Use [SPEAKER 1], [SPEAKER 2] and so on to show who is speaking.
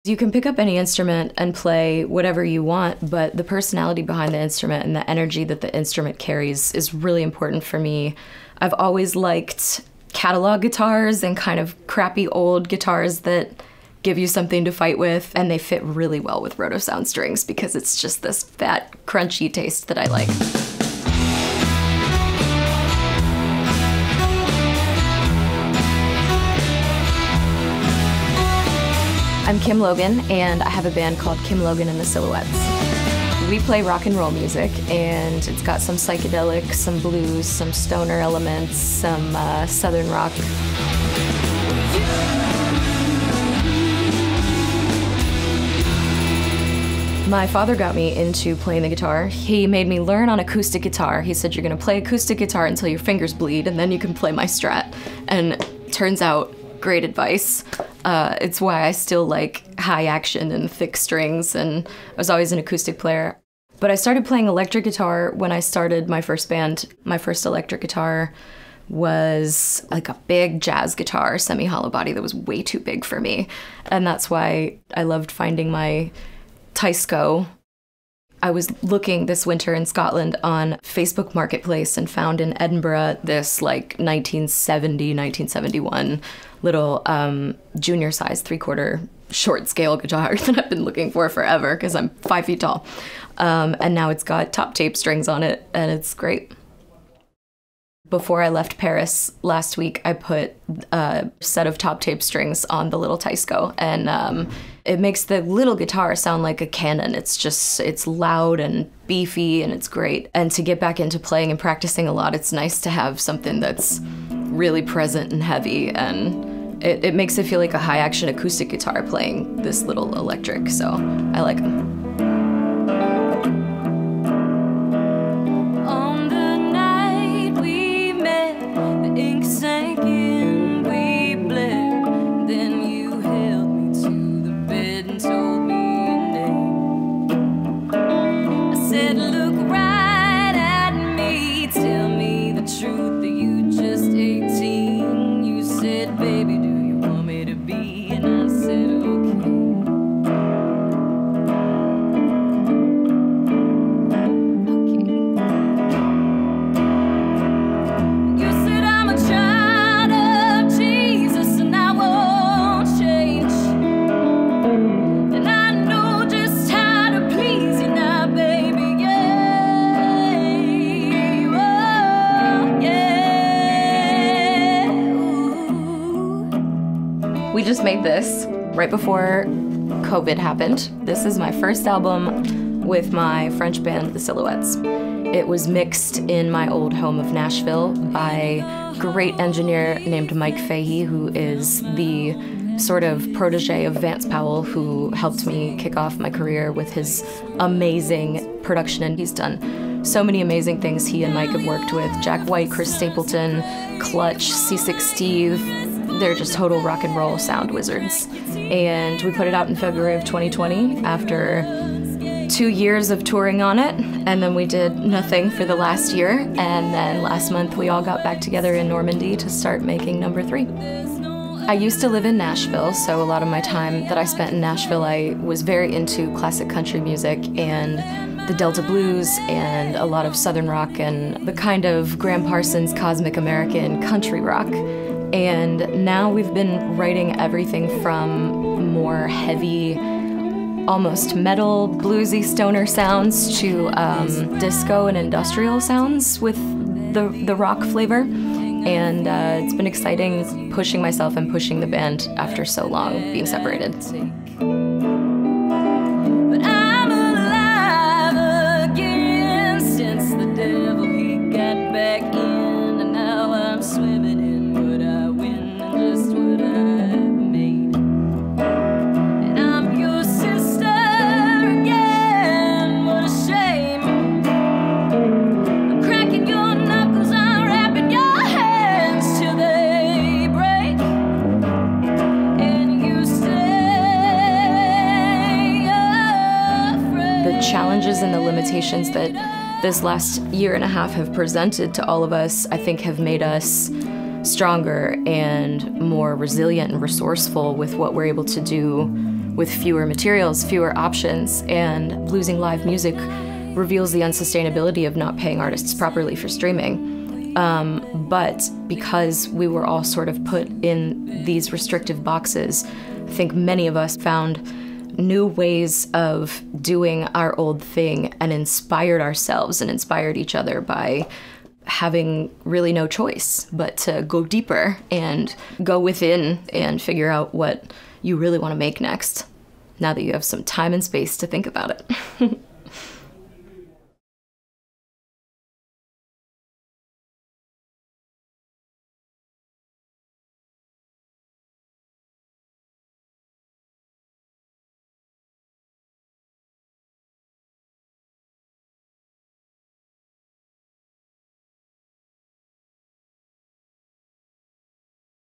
[SPEAKER 1] You can pick up any instrument and play whatever you want, but the personality behind the instrument and the energy that the instrument carries is really important for me. I've always liked catalog guitars and kind of crappy old guitars that give you something to fight with, and they fit really well with Rotosound strings because it's just this fat, crunchy taste that I like. I'm Kim Logan, and I have a band called Kim Logan and the Silhouettes. We play rock and roll music, and it's got some psychedelic, some blues, some stoner elements, some southern rock. My father got me into playing the guitar. He made me learn on acoustic guitar. He said, you're gonna play acoustic guitar until your fingers bleed, and then you can play my Strat. And turns out, great advice. It's why I still like high action and thick strings, and I was always an acoustic player. But I started playing electric guitar when I started my first band. My first electric guitar was like a big jazz guitar, semi-hollow body that was way too big for me. And that's why I loved finding my Teisco. I was looking this winter in Scotland on Facebook Marketplace and found in Edinburgh this like 1970, 1971 little junior size 3/4 short scale guitar that I've been looking for forever because I'm 5 feet tall. And now it's got top tape strings on it and it's great. Before I left Paris last week, I put a set of top tape strings on the little Teisco, and it makes the little guitar sound like a cannon. It's loud and beefy, and it's great. And to get back into playing and practicing a lot, it's nice to have something that's really present and heavy, and it makes it feel like a high action acoustic guitar playing this little electric, so I like them. We just made this right before COVID happened. This is my first album with my French band, The Silhouettes. It was mixed in my old home of Nashville by a great engineer named Mike Fahey, who is the sort of protege of Vance Powell, who helped me kick off my career with his amazing production, and he's done so many amazing things. He and Mike have worked with Jack White, Chris Stapleton, Clutch, C6 Steve. They're just total rock and roll sound wizards. And we put it out in February of 2020 after 2 years of touring on it, and then we did nothing for the last year, and then last month we all got back together in Normandy to start making number 3. I used to live in Nashville, so a lot of my time that I spent in Nashville, I was very into classic country music and the Delta blues and a lot of southern rock and the kind of Graham Parsons Cosmic American country rock. And now we've been writing everything from more heavy, almost metal, bluesy stoner sounds to disco and industrial sounds with the rock flavor. And it's been exciting pushing myself and pushing the band after so long being separated. But I'm alive again since the devil he got back in, and now I'm swimming in what I win and just what I've made. And I'm your sister again, what a shame. I'm cracking your knuckles, I'm wrapping your hands till they break, and you stay afraid. The challenges and the limitations that this last year and a half have presented to all of us, I think, have made us stronger and more resilient and resourceful with what we're able to do with fewer materials, fewer options, and losing live music reveals the unsustainability of not paying artists properly for streaming. But because we were all sort of put in these restrictive boxes, I think many of us found new ways of doing our old thing and inspired ourselves and inspired each other by having really no choice but to go deeper and go within and figure out what you really want to make next, now that you have some time and space to think about it.